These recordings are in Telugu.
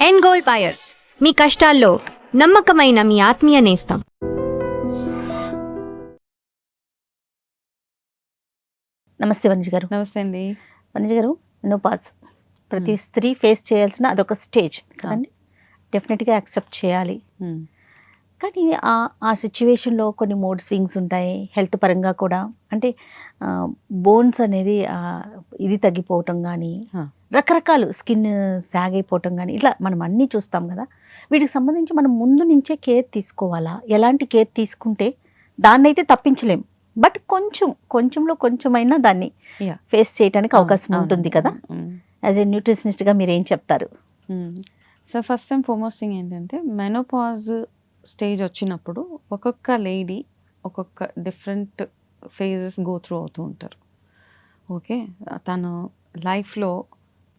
ఎండ్ గోల్డ్ బయర్స్, మీ కష్టాల్లో నమ్మకమైన మీ ఆత్మీయ నేస్తం. నమస్తే వనిజ గారు. నమస్తే అండి. వనిజ గారు, మెనోపాజ్ ప్రతి స్త్రీ ఫేస్ చేయాల్సిన అదొక స్టేజ్ కదండి. డెఫినెట్గా యాక్సెప్ట్ చేయాలి. కానీ ఆ సిచ్యువేషన్లో కొన్ని మూడ్ స్వింగ్స్ ఉంటాయి, హెల్త్ పరంగా కూడా. అంటే బోన్స్ అనేది ఇది తగ్గిపోవటం కానీ, రకరకాలు స్కిన్ సాగ్ అయిపోవటం కానీ, ఇట్లా మనం అన్నీ చూస్తాం కదా. వీటికి సంబంధించి మనం ముందు నుంచే కేర్ తీసుకోవాలా? ఎలాంటి కేర్ తీసుకుంటే దాన్ని అయితే తప్పించలేం, బట్ కొంచెంలో కొంచెమైనా దాన్ని ఫేస్ చేయడానికి అవకాశం ఉంటుంది కదా. యాజ్ ఏ న్యూట్రిషనిస్ట్గా మీరు ఏం చెప్తారు? So first and foremost thing ఏంటంటే, మెనోపాజ్ స్టేజ్ వచ్చినప్పుడు ఒక్కొక్క లేడీ ఒక్కొక్క డిఫరెంట్ ఫేజెస్ గో త్రూ అవుతూ ఉంటారు. ఓకే, తను లైఫ్లో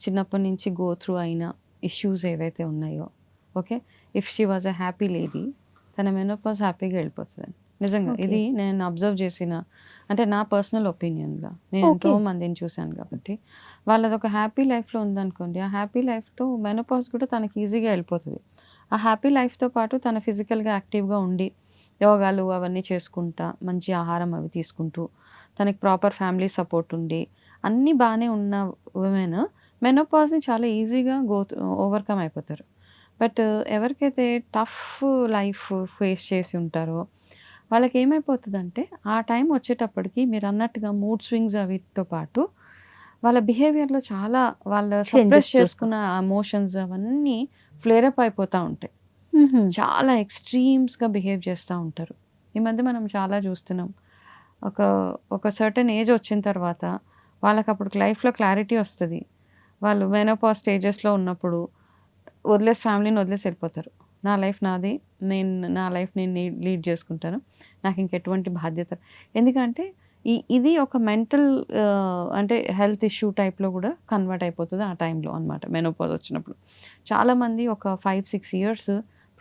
చిన్నప్పటి నుంచి గో త్రూ అయిన ఇష్యూస్ ఏవైతే ఉన్నాయో, okay, if she was a happy lady, తన మెనోపాజ్ హ్యాపీగా వెళ్ళిపోతుంది. నిజంగా ఇది నేను అబ్జర్వ్ చేసిన, అంటే నా పర్సనల్ ఒపీనియన్గా నేను ఎంతో మందిని చూశాను కాబట్టి. వాళ్ళది ఒక హ్యాపీ లైఫ్లో ఉందనుకోండి, ఆ హ్యాపీ లైఫ్తో మెనోపాజ్ కూడా తనకి ఈజీగా వెళ్ళిపోతుంది. ఆ హ్యాపీ లైఫ్తో పాటు తన ఫిజికల్గా యాక్టివ్గా ఉండి యోగాలు అవన్నీ చేసుకుంటా, మంచి ఆహారం అవి తీసుకుంటూ, తనకి ప్రాపర్ ఫ్యామిలీ సపోర్ట్ ఉండి అన్నీ బాగానే ఉన్న ఉమెన్ మెనోపాజ్ని చాలా ఈజీగా ఓవర్కమ్ అయిపోతారు. బట్ ఎవరికైతే టఫ్ లైఫ్ ఫేస్ చేసి ఉంటారో వాళ్ళకి ఏమైపోతుందంటే, ఆ టైం వచ్చేటప్పటికి మీరు అన్నట్టుగా మూడ్ స్వింగ్స్ అవితో పాటు వాళ్ళ బిహేవియర్లో చాలా వాళ్ళ సప్రెస్ చేసుకున్న ఎమోషన్స్ అవన్నీ ఫ్లేరప్ అయిపోతూ ఉంటాయి. చాలా ఎక్స్ట్రీమ్స్గా బిహేవ్ చేస్తూ ఉంటారు. ఈ మధ్య మనం చాలా చూస్తున్నాం. ఒక సర్టెన్ ఏజ్ వచ్చిన తర్వాత వాళ్ళకి అప్పుడు లైఫ్లో క్లారిటీ వస్తుంది. వాళ్ళు మెనోపాజ్ స్టేజెస్లో ఉన్నప్పుడు ఫ్యామిలీని వదిలేసి వెళ్ళిపోతారు. నా లైఫ్ నాది, నా లైఫ్ నేను లీడ్ చేసుకుంటాను, నాకు ఇంకెటువంటి బాధ్యత. ఎందుకంటే ఇది ఒక మెంటల్ అంటే హెల్త్ ఇష్యూ టైప్లో కూడా కన్వర్ట్ అయిపోతుంది ఆ టైంలో అనమాట. మెనోపాజ్ వచ్చినప్పుడు చాలామంది ఒక 5-6 ఇయర్స్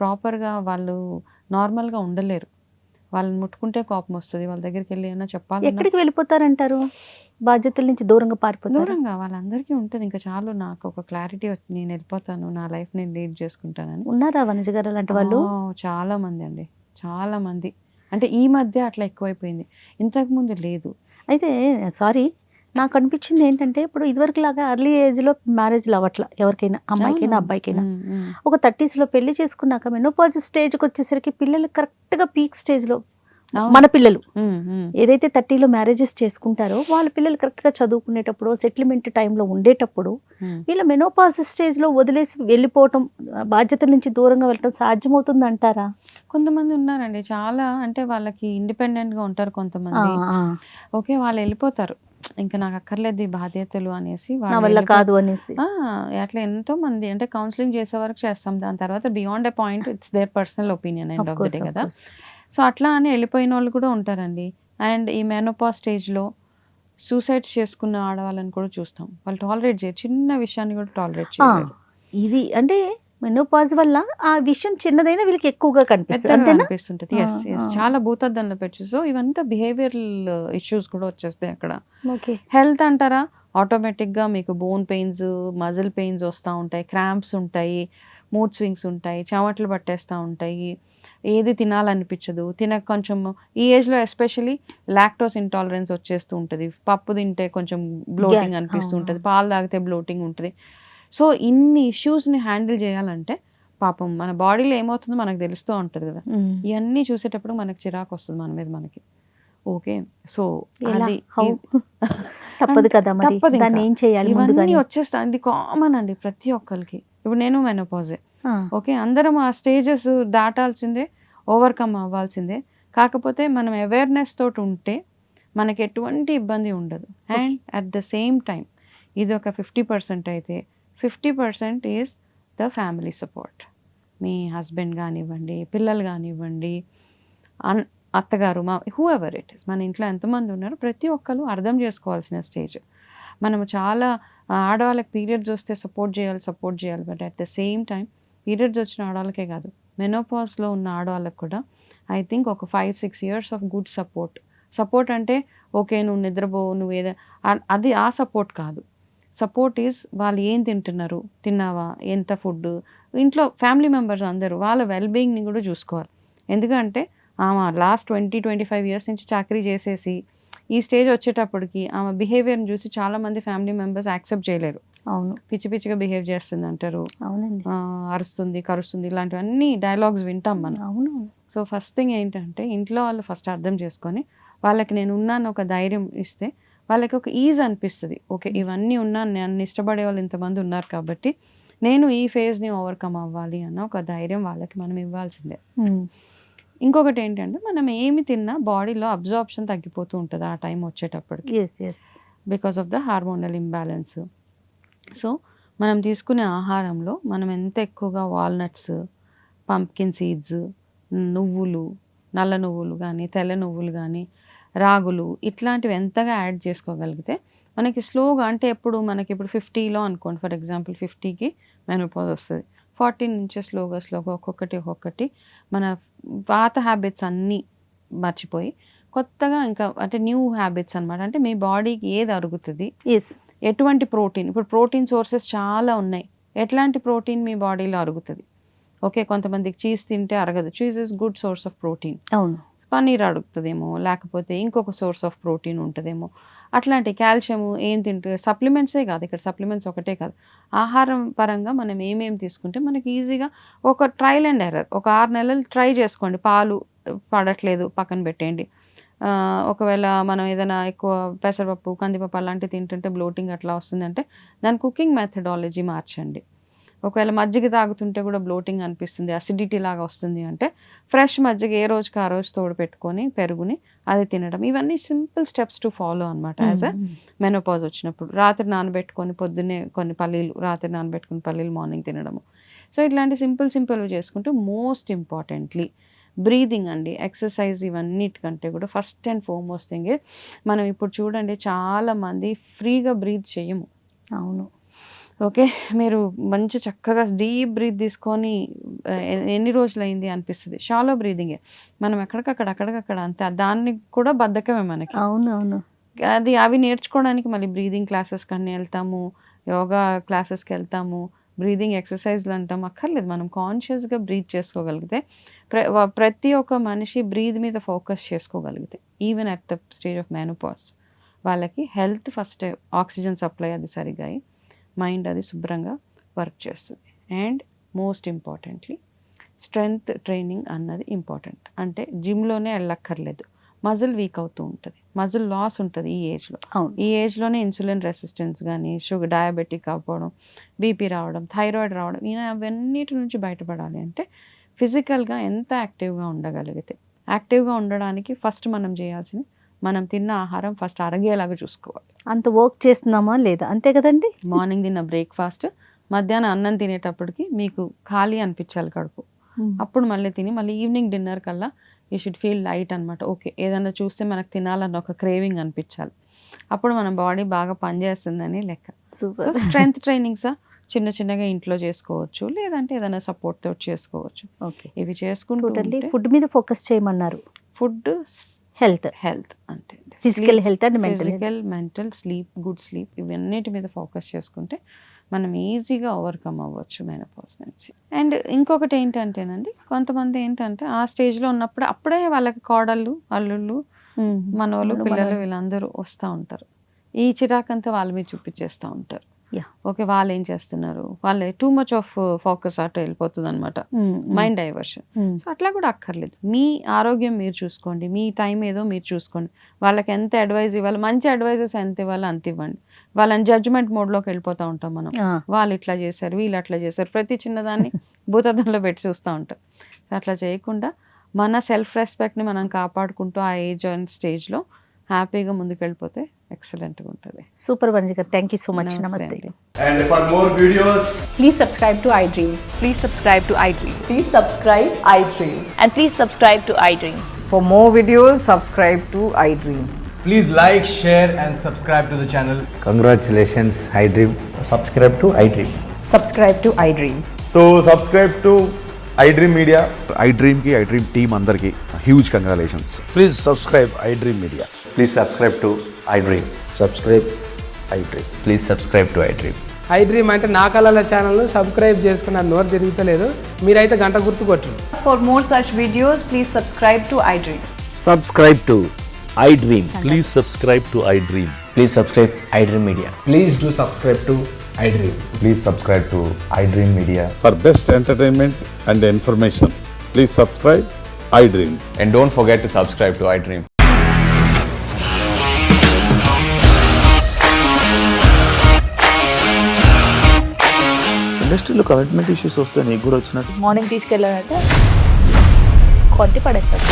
ప్రాపర్గా వాళ్ళు నార్మల్గా ఉండలేరు. వాళ్ళని ముట్టుకుంటే కోపం వస్తుంది, వాళ్ళ దగ్గరికి వెళ్ళి ఏమైనా చెప్పాలి. ఎక్కడికి వెళ్ళిపోతారంటారు? బాధ్యతల నుంచి దూరంగా పారిపోతారు. దూరంగా వాళ్ళందరికీ ఉంటుంది, ఇంకా చాలు నాకు ఒక క్లారిటీ వచ్చి నేను వెళ్ళిపోతాను, నా లైఫ్ నేను లీడ్ చేసుకుంటానని. ఉన్నారా వనిజ గారు అలాంటి వాళ్ళు? చాలా మంది అండి, చాలా మంది. అంటే ఈ మధ్య అట్లా ఎక్కువైపోయింది, ఇంతకుముందు లేదు. అయితే సారీ, నాకు అనిపించింది ఏంటంటే, ఇప్పుడు ఇదివరకు లాగా ఎర్లీ ఏజ్లో మ్యారేజ్లు అవ్వట్లా ఎవరికైనా, అమ్మాయికైనా అబ్బాయికైనా. ఒక 30sలో పెళ్లి చేసుకున్నాక మెనోపాజ్ స్టేజ్కి వచ్చేసరికి పిల్లలు కరెక్ట్గా పీక్ స్టేజ్లో, మన పిల్లలు ఏదైతే 30లో మ్యారేజెస్ చేసుకుంటారో వాళ్ళ పిల్లలు కరెక్ట్గా చదువుకునేటప్పుడు, సెటిల్మెంట్ టైంలో ఉండేటప్పుడు వీళ్ళ మెనోపాజ్ స్టేజ్లో వదిలేసి వెళ్ళిపోవటం, బాధ్యతల నుంచి దూరంగా వెళ్ళటం సాధ్యమవుతుంది అంటారా? కొంతమంది ఉన్నారండి చాలా, అంటే వాళ్ళకి ఇండిపెండెంట్గా ఉంటారు కొంతమంది. ఓకే, వాళ్ళు వెళ్ళిపోతారు, ఇంకా నాకు అక్కర్లేదు ఈ బాధ్యతలు అనేసి, నా వల్ల కాదు అనేసి. అట్లా ఎంతో మంది, అంటే కౌన్సిలింగ్ చేసే వరకు చేస్తాం, దాని తర్వాత beyond a point it's there personal opinion end of the day కదా. సో అట్లా అని వెళ్ళిపోయిన వాళ్ళు కూడా ఉంటారండి. అండ్ ఈ మెనోపాజ్ స్టేజ్లో సూసైడ్స్ చేసుకున్న ఆడవాళ్ళని కూడా చూస్తాం. వాళ్ళు టాలరేట్ చేయరు, చిన్న విషయాన్ని కూడా టాలరేట్ చేయరు. ఇది అంటే మెనోపాజ్ వల్ల ఆ విషయం చిన్నదైనా వీళ్ళకి ఎక్కువగా కనిపిస్తుంటది. చాలా భూతద్దంలో పెట్టి. సో ఇవంతా బిహేవియరల్ ఇష్యూస్ కూడా వచ్చేస్తాయి అక్కడ. హెల్త్ అంటారా, ఆటోమేటిక్గా మీకు బోన్ పెయిన్స్, మజిల్ పెయిన్స్ వస్తూ ఉంటాయి, క్రాంప్స్ ఉంటాయి, మూడ్ స్వింగ్స్ ఉంటాయి, చెమటలు పట్టేస్తూ ఉంటాయి, ఏది తినాలనిపించదు, కొంచెం ఈ ఏజ్లో ఎస్పెషలీ లాక్టోస్ ఇంటాలరెన్స్ వచ్చేస్తూ ఉంటుంది. పప్పు తింటే కొంచెం బ్లోటింగ్ అనిపిస్తూ ఉంటుంది, పాలు తాగితే బ్లోటింగ్ ఉంటుంది. సో ఇన్ని ఇష్యూస్ని హ్యాండిల్ చేయాలంటే పాపం మన బాడీలో ఏమవుతుందో మనకు తెలుస్తూ ఉంటుంది కదా. ఇవన్నీ చూసేటప్పుడు మనకు చిరాకు వస్తుంది మన మీద మనకి. ఓకే, సో అది తప్పదు కదా, ఇవన్నీ వచ్చేస్తా. అది కామన్ అండి ప్రతి ఒక్కరికి. ఇప్పుడు నేను మెనోపాజే, ఓకే, అందరం ఆ స్టేజెస్ దాటాల్సిందే, ఓవర్కమ్ అవ్వాల్సిందే. కాకపోతే మనం అవేర్నెస్ తోటి ఉంటే మనకి ఎటువంటి ఇబ్బంది ఉండదు. And at the same time ఇది ఒక 50% అయితే 50% is the family support. Me husband కానివ్వండి, పిల్లలు కానివ్వండి, అత్తగారు, మా హూ ఎవర్ ఇట్ ఈస్, మన ఇంట్లో ఎంతమంది ఉన్నారో ప్రతి ఒక్కరు అర్థం చేసుకోవాల్సిన స్టేజ్. మనము చాలా ఆడవాళ్ళకి పీరియడ్స్ వస్తే సపోర్ట్ చేయాలి, but at the same time periods వచ్చిన ఆడవాళ్ళకే కాదు, మెనోపాజ్లో ఉన్న ఆడవాళ్ళకి కూడా ఐ థింక్ ఒక 5-6 ఇయర్స్ ఆఫ్ గుడ్ సపోర్ట్ అంటే ఓకే నువ్వు నిద్రపో, నువ్వు అది ఆ సపోర్ట్ కాదు. సపోర్ట్ ఈజ్ వాళ్ళు ఏం తింటున్నారు, తిన్నావా, ఎంత ఫుడ్, ఇంట్లో ఫ్యామిలీ మెంబర్స్ అందరూ వాళ్ళ వెల్బీయింగ్ని కూడా చూసుకోవాలి. ఎందుకంటే ఆమె లాస్ట్ 20-25 ఇయర్స్ నుంచి చాకరీ చేసేసి ఈ స్టేజ్ వచ్చేటప్పటికి ఆమె బిహేవియర్ని చూసి చాలామంది ఫ్యామిలీ మెంబర్స్ యాక్సెప్ట్ చేయలేరు. అవును, పిచ్చి పిచ్చిగా బిహేవ్ చేస్తుంది అంటారు, అవునండి, అరుస్తుంది, కరుస్తుంది, ఇలాంటివన్నీ డైలాగ్స్ వింటాం మనం. అవును. సో ఫస్ట్ థింగ్ ఏంటంటే ఇంట్లో వాళ్ళు ఫస్ట్ అర్థం చేసుకొని వాళ్ళకి నేను ఉన్నాను ఒక ధైర్యం ఇస్తే వాళ్ళకి ఒక ఈజ్ అనిపిస్తుంది. ఓకే, ఇవన్నీ ఉన్నాను, నన్ను ఇష్టపడే వాళ్ళు ఇంతమంది ఉన్నారు కాబట్టి నేను ఈ ఫేజ్ని ఓవర్కమ్ అవ్వాలి అన్న ఒక ధైర్యం వాళ్ళకి మనం ఇవ్వాల్సిందే. ఇంకొకటి ఏంటంటే మనం ఏమి తిన్నా బాడీలో అబ్జార్ప్షన్ తగ్గిపోతూ ఉంటుంది ఆ టైం వచ్చేటప్పటికి, because of the hormonal imbalance. So మనం తీసుకునే ఆహారంలో మనం ఎంత ఎక్కువగా వాల్నట్స్, పంప్కిన్ సీడ్స్, నువ్వులు, నల్ల నువ్వులు కానీ తెల్ల నువ్వులు కానీ, రాగులు, ఇట్లాంటివి ఎంతగా యాడ్ చేసుకోగలిగితే మనకి స్లోగా, అంటే మనకి ఇప్పుడు 50లో అనుకోండి ఫర్ ఎగ్జాంపుల్, 50కి మెనోపాజ్ వస్తుంది, 40 నుంచి స్లోగా ఒక్కొక్కటి మన పాత హ్యాబిట్స్ అన్నీ మర్చిపోయి కొత్తగా ఇంకా అంటే న్యూ హ్యాబిట్స్ అనమాట. అంటే మీ బాడీకి ఏది అరుగుతుంది, ఎటువంటి ప్రోటీన్, ఇప్పుడు ప్రోటీన్ సోర్సెస్ చాలా ఉన్నాయి, ఎట్లాంటి ప్రోటీన్ మీ బాడీలో అరుగుతుంది. ఓకే, కొంతమందికి చీజ్ తింటే అరగదు, cheese is good source of protein. అవును, పన్నీర్ అడుగుతుందేమో, లేకపోతే ఇంకొక సోర్స్ ఆఫ్ ప్రోటీన్ ఉంటుందేమో. అట్లాంటి కాల్షియం ఏం తింటే, సప్లిమెంట్సే కాదు, ఇక్కడ సప్లిమెంట్స్ ఒకటే కాదు, ఆహారం పరంగా మనం ఏమేమి తీసుకుంటే మనకి ఈజీగా ఒక ట్రయల్ అండ్ ఎర్రర్, ఒక 6 నెలలు ట్రై చేసుకోండి. పాలు పడట్లేదు పక్కన పెట్టేయండి. ఒకవేళ మనం ఏదైనా ఎక్కువ పెసరపప్పు, కందిపప్పు అలాంటివి తింటుంటే బ్లోటింగ్ అట్లా వస్తుందంటే దాని కుకింగ్ మెథడాలజీ మార్చండి. ఒకవేళ మజ్జిగ తాగుతుంటే కూడా బ్లోటింగ్ అనిపిస్తుంది, అసిడిటీ లాగా వస్తుంది అంటే ఫ్రెష్ మజ్జిగ ఏ రోజుకి ఆ రోజు తోడు పెట్టుకొని పెరుగుని అది తినడం. ఇవన్నీ సింపుల్ స్టెప్స్ టు ఫాలో అనమాట యాజ్ అ మెనోపాజ్ వచ్చినప్పుడు. రాత్రి నానబెట్టుకొని పొద్దున్నే కొన్ని పల్లీలు, రాత్రి నానబెట్టుకుని పల్లీలు మార్నింగ్ తినడము. సో ఇట్లాంటి సింపుల్గా చేసుకుంటూ మోస్ట్ ఇంపార్టెంట్లీ బ్రీదింగ్ అండి, ఎక్సర్సైజ్, ఇవన్నిటికంటే కూడా ఫస్ట్ అండ్ ఫార్మోస్ట్ థింగ్ మనం ఇప్పుడు చూడండి చాలా మంది ఫ్రీగా బ్రీత్ చేయము. అవును, ఓకే, మీరు మంచి చక్కగా డీప్ బ్రీత్ తీసుకొని ఎన్ని రోజులైంది అనిపిస్తుంది, షాలో బ్రీదింగే, మనం అక్కడికక్కడ అంతే, దాన్ని కూడా బద్ధకమే మనకి. అవును, అవి నేర్చుకోవడానికి మళ్ళీ బ్రీదింగ్ క్లాసెస్ కానీ వెళ్తాము, యోగా క్లాసెస్కి వెళ్తాము, బ్రీదింగ్ ఎక్సర్సైజ్లు అంటాం, అక్కర్లేదు. మనం కాన్షియస్గా బ్రీత్ చేసుకోగలిగితే ప్రతి ఒక్క మనిషి బ్రీత్ మీద ఫోకస్ చేసుకోగలిగితే even at the stage of menopause వాళ్ళకి హెల్త్ ఫస్ట్, ఆక్సిజన్ సప్లై అది సరిగా అయ్యి మైండ్ అది శుభ్రంగా వర్క్ చేస్తుంది. And most importantly strength training అన్నది ఇంపార్టెంట్. అంటే జిమ్లోనే వెళ్ళక్కర్లేదు, మజిల్ వీక్ అవుతూ ఉంటుంది, మజిల్ లాస్ ఉంటుంది ఈ ఏజ్లో. ఈ ఏజ్లోనే ఇన్సులిన్ రెసిస్టెన్స్ కానీ, షుగర్, డయాబెటిక్ అవ్వడం, బీపీ రావడం, థైరాయిడ్ రావడం, అవన్నిటి నుంచి బయటపడాలి అంటే ఫిజికల్గా ఎంత యాక్టివ్గా ఉండగలిగితే. యాక్టివ్గా ఉండడానికి ఫస్ట్ మనం చేయాల్సింది మనం తిన్న ఆహారం ఫస్ట్ అరగేలాగా చూసుకోవాలి. అంత వర్క్ చేస్తున్నామా లేదా, అంతే కదండి. మార్నింగ్ తిన్న బ్రేక్ఫాస్ట్, మధ్యాహ్నం అన్నం తినేటప్పటికి మీకు ఖాళీ అనిపించాలి కడుపు, అప్పుడు మళ్ళీ తిని మళ్ళీ ఈవినింగ్ డిన్నర్ కల్లా యూ షుడ్ ఫీల్ లైట్ అనమాట. ఓకే, ఏదైనా చూస్తే మనకు తినాలన్న ఒక క్రేవింగ్ అనిపించాలి, అప్పుడు మన బాడీ బాగా పనిచేస్తుందని లెక్క. సో స్ట్రెంగ్త్ ట్రైనింగ్స్ చిన్నగా ఇంట్లో చేసుకోవచ్చు, లేదంటే ఏదైనా సపోర్ట్ తోటి చేసుకోవచ్చు. ఓకే, ఇవి చేసుకుంటూ ఫుడ్ మీద ఫోకస్ చేయమన్నారు. ఫుడ్, హెల్త్ అంతే, physical health and mental, sleep, good sleep, ఇవన్నిటి మీద ఫోకస్ చేసుకుంటే మనం ఈజీగా ఓవర్కమ్ అవ్వచ్చు మెనోపాజ్ నుంచి. అండ్ ఇంకొకటి ఏంటంటేనండి, కొంతమంది ఏంటంటే ఆ స్టేజ్లో ఉన్నప్పుడు అప్పుడే వాళ్ళకి కోడళ్ళు, అల్లుళ్ళు, మనోళ్ళు, పిల్లలు వీళ్ళందరూ వస్తూ ఉంటారు. ఈ చిరాకంతా వాళ్ళ మీద చూపించేస్తూ ఉంటారు. ఓకే, వాళ్ళు ఏం చేస్తున్నారు, వాళ్ళే టూ మచ్ ఆఫ్ ఫోకస్ అటు వెళ్ళిపోతుంది అనమాట, మైండ్ డైవర్షన్. సో అట్లా కూడా అక్కర్లేదు, మీ ఆరోగ్యం మీరు చూసుకోండి, మీ టైం ఏదో మీరు చూసుకోండి. వాళ్ళకి ఎంత అడ్వైజ్ ఇవ్వాలి, మంచి అడ్వైజెస్ ఎంత ఇవ్వాలి అంత ఇవ్వండి. వాళ్ళని జడ్జ్మెంట్ మోడ్లోకి వెళ్ళిపోతూ ఉంటాం మనం, వాళ్ళు ఇట్లా చేశారు, వీళ్ళు అట్లా చేశారు, ప్రతి చిన్నదాన్ని భూతద్దంలో పెట్టి చూస్తూ ఉంటాం. సో అట్లా చేయకుండా మన సెల్ఫ్ రెస్పెక్ట్ని మనం కాపాడుకుంటూ ఆ ఏజ్ అండ్ స్టేజ్లో హ్యాపీగా ముందుకు వెళ్ళిపోతే ఎక్సలెంట్గా ఉంటుంది. Super Vanjika, thank you so much. నమస్తే. And for more videos, please subscribe to iDream. Please subscribe to iDream. Please subscribe iDream. And please subscribe to iDream. For more videos, subscribe to iDream. please like, share and subscribe to the channel. Congratulations, iDream. Subscribe to iDream. Subscribe to iDream. So subscribe to iDream Media. iDream ki, iDream team andarki huge congratulations. Please subscribe iDream Media. Please subscribe to iDream. Subscribe iDream. Please subscribe to iDream. I dream అంటే నా కళల ఛానల్ను సబ్స్క్రైబ్ చేసుకున్న నోరు తిరుగుతలేదు, మీరైతే గంట గుర్తు కొట్టరు. For more such videos, please subscribe to iDream. Subscribe to iDream. Please subscribe to iDream. Please subscribe iDream Media. Please do subscribe to I dream. Please subscribe to iDream Media. For best entertainment and information, please subscribe iDream. And don't forget to subscribe to iDream. ఇండస్ట్రీలో కమిట్మెంట్ ఇష్యూస్ వస్తే నీకు కూడా వచ్చినట్టు మార్నింగ్ తీసుకెళ్ళాలంటే కొట్టి పడేస్తారు.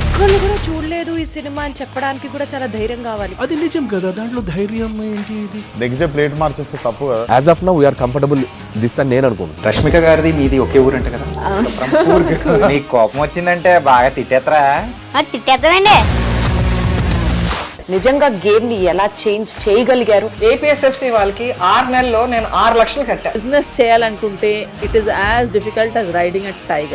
ఒక్కళ్ళు కూడా చూడలేదు ఈ సినిమా అని చెప్పడానికి కూడా చాలా ధైర్యం కావాలి. అది నిజం కదా, దాంట్లో ధైర్యం ఏంటి ఇది? నెక్స్ట్ డే ప్లేట్ మార్చేస్తే తప్పు కదా. As of now we are comfortable this అని నేను అనుకుంటున్నాను. రష్మిక గారిది మీది ఒకే ఊరంట కదా. నీకు కోపం వచ్చిందంటే బాగా తిట్టేత్తరా? తిట్టేద్దామండి. నిజంగా గేమ్ ని ఎలా చేంజ్ చేయగలిగారు? ఏపీఎస్ఎఫ్సి వాళ్ళకి 6 నెలల్లో నేను 6 లక్షలు కట్టా. బిజినెస్ చేయాలనుకుంటే it is as difficult as riding a tiger.